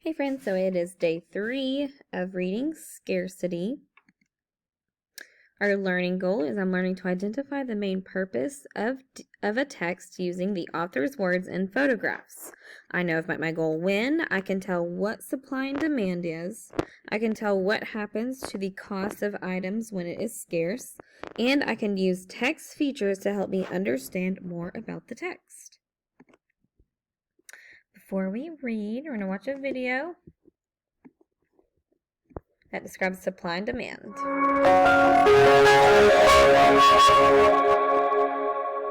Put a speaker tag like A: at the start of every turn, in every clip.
A: Hey friends, so it is day 3 of reading Scarcity. Our learning goal is I'm learning to identify the main purpose of a text using the author's words and photographs. I know I've met my goal when I can tell what supply and demand is, I can tell what happens to the cost of items when it is scarce, and I can use text features to help me understand more about the text. Before we read, we're going to watch a video that describes supply and demand.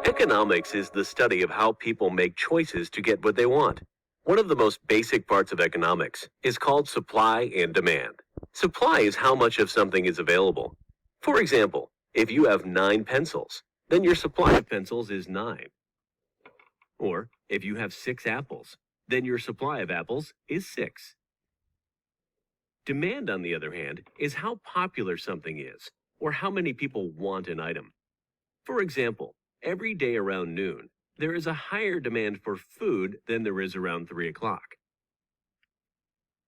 B: Economics is the study of how people make choices to get what they want. One of the most basic parts of economics is called supply and demand. Supply is how much of something is available. For example, if you have 9 pencils, then your supply of pencils is 9. Or if you have 6 apples, then your supply of apples is 6. Demand, on the other hand, is how popular something is, or how many people want an item. For example, every day around noon, there is a higher demand for food than there is around 3 o'clock.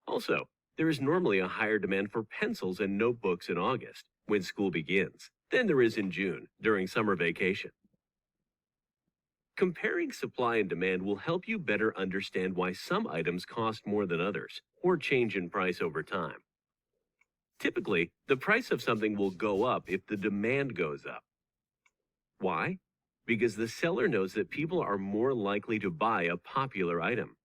B: Also, there is normally a higher demand for pencils and notebooks in August, when school begins, than there is in June, during summer vacation. Comparing supply and demand will help you better understand why some items cost more than others, or change in price over time. Typically, the price of something will go up if the demand goes up. Why? Because the seller knows that people are more likely to buy a popular item.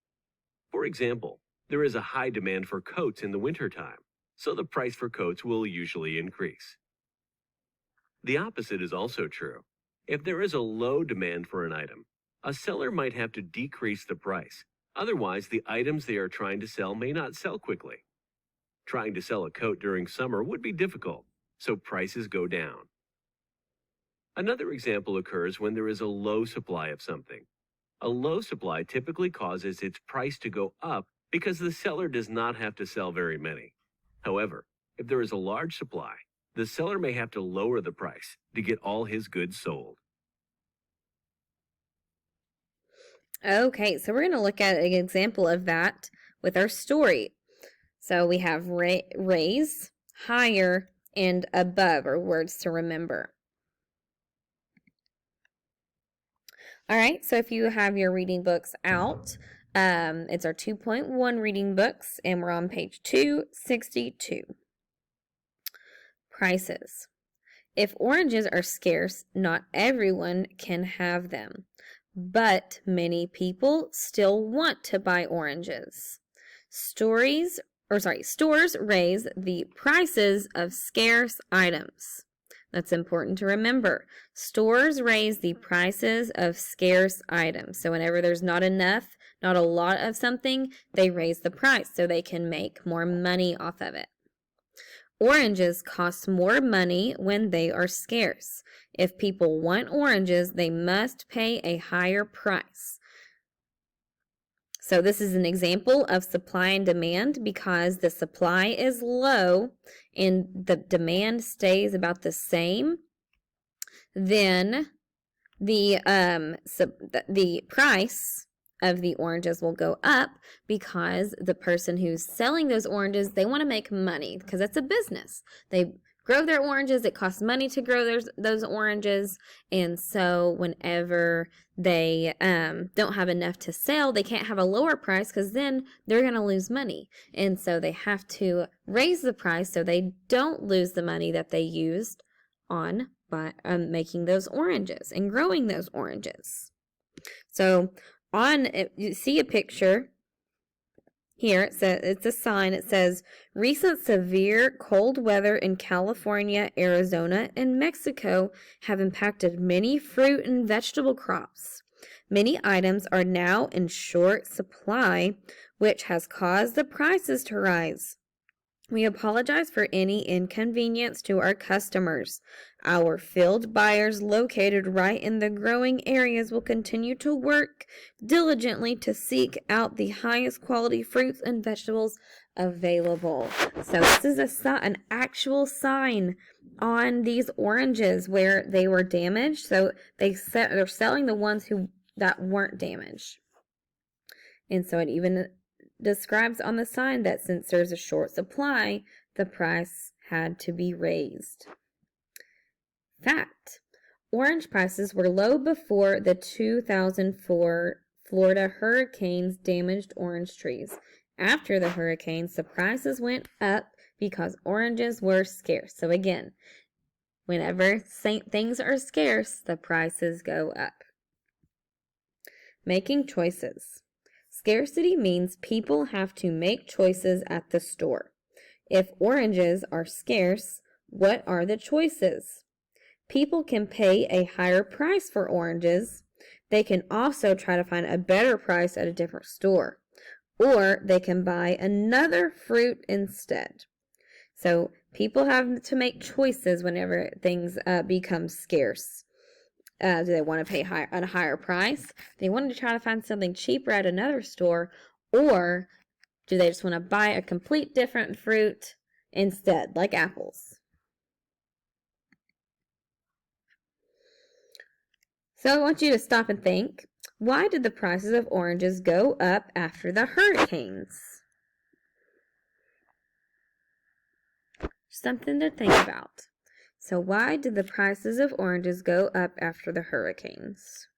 B: For example, there is a high demand for coats in the wintertime, so the price for coats will usually increase. The opposite is also true. If there is a low demand for an item, a seller might have to decrease the price. Otherwise, the items they are trying to sell may not sell quickly. Trying to sell a coat during summer would be difficult, so prices go down. Another example occurs when there is a low supply of something. A low supply typically causes its price to go up because the seller does not have to sell very many. However, if there is a large supply, the seller may have to lower the price to get all his goods sold.
A: Okay, so we're going to look at an example of that with our story. So we have raise, higher, and above are words to remember. All right, so if you have your reading books out, it's our 2.1 reading books, and we're on page 262. Prices. If oranges are scarce, not everyone can have them, but many people still want to buy oranges. Stores raise the prices of scarce items. That's important to remember. Stores raise the prices of scarce items. So whenever there's not enough, not a lot of something, they raise the price so they can make more money off of it. Oranges cost more money when they are scarce. If people want oranges, they must pay a higher price. So this is an example of supply and demand because the supply is low and the demand stays about the same. Then the price of the oranges will go up because the person who's selling those oranges, they want to make money because it's a business. They grow their oranges. It costs money to grow those oranges. And so whenever they don't have enough to sell, they can't have a lower price because then they're going to lose money. And so they have to raise the price so they don't lose the money that they used on making those oranges and growing those oranges. So you see a picture here. It's a sign. It says, recent severe cold weather in California, Arizona, and Mexico have impacted many fruit and vegetable crops. Many items are now in short supply, which has caused the prices to rise. We apologize for any inconvenience to our customers. Our field buyers located right in the growing areas will continue to work diligently to seek out the highest quality fruits and vegetables available. So this is an actual sign on these oranges where they were damaged. So they're selling the ones that weren't damaged. And so it even describes on the sign that since there's a short supply, the price had to be raised. Fact: orange prices were low before the 2004 Florida hurricanes damaged orange trees. After the hurricanes, the prices went up because oranges were scarce. So again, whenever things are scarce, the prices go up. Making choices. Scarcity means people have to make choices at the store. If oranges are scarce, what are the choices? People can pay a higher price for oranges. They can also try to find a better price at a different store. Or they can buy another fruit instead. So people have to make choices whenever things become scarce. Do they want to pay a higher price? They want to try to find something cheaper at another store, or do they just want to buy a complete different fruit instead, like apples? So I want you to stop and think, why did the prices of oranges go up after the hurricanes? Something to think about. So why did the prices of oranges go up after the hurricanes?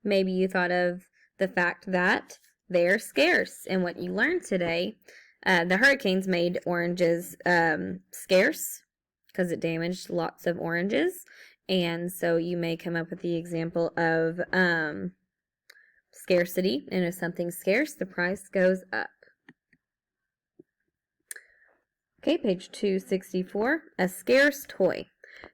A: Maybe you thought of the fact that they're scarce. And what you learned today, the hurricanes made oranges scarce because it damaged lots of oranges. And so you may come up with the example of scarcity. And if something's scarce, the price goes up. Okay, page 264, a scarce toy.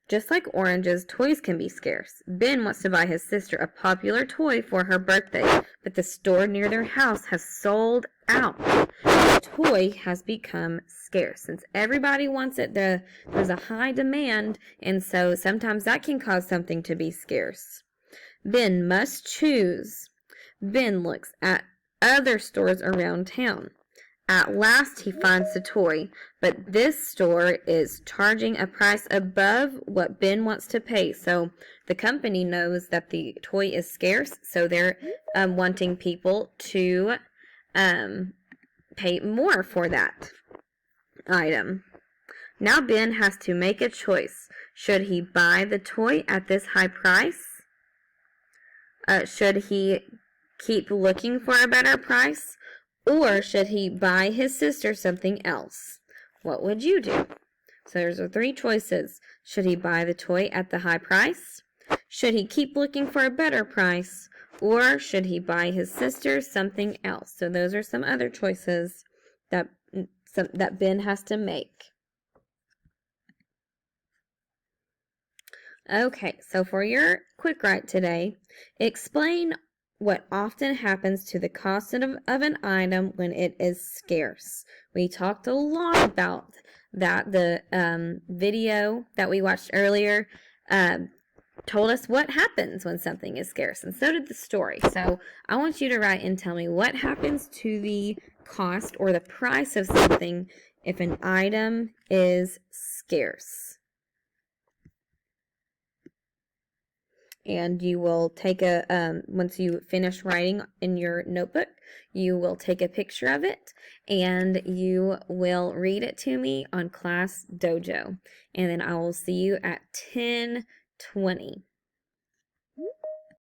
A: Just like oranges, toys can be scarce. Ben wants to buy his sister a popular toy for her birthday, but the store near their house has sold out. The toy has become scarce. Since everybody wants it, there's a high demand, and so sometimes that can cause something to be scarce. Ben must choose. Ben looks at other stores around town. At last he finds the toy, but this store is charging a price above what Ben wants to pay. So the company knows that the toy is scarce, so they're wanting people to pay more for that item. Now Ben has to make a choice. Should he buy the toy at this high price? Should he keep looking for a better price? Or should he buy his sister something else? What would you do? So there's the three choices. Should he buy the toy at the high price? Should he keep looking for a better price? Or should he buy his sister something else? So those are some other choices that Ben has to make. Okay, so for your quick write today, explain what often happens to the cost of an item when it is scarce. We talked a lot about that. The video that we watched earlier told us what happens when something is scarce, and so did the story. So I want you to write and tell me what happens to the cost or the price of something if an item is scarce. And you will take once you finish writing in your notebook, you will take a picture of it and you will read it to me on Class Dojo. And then I will see you at 10:20.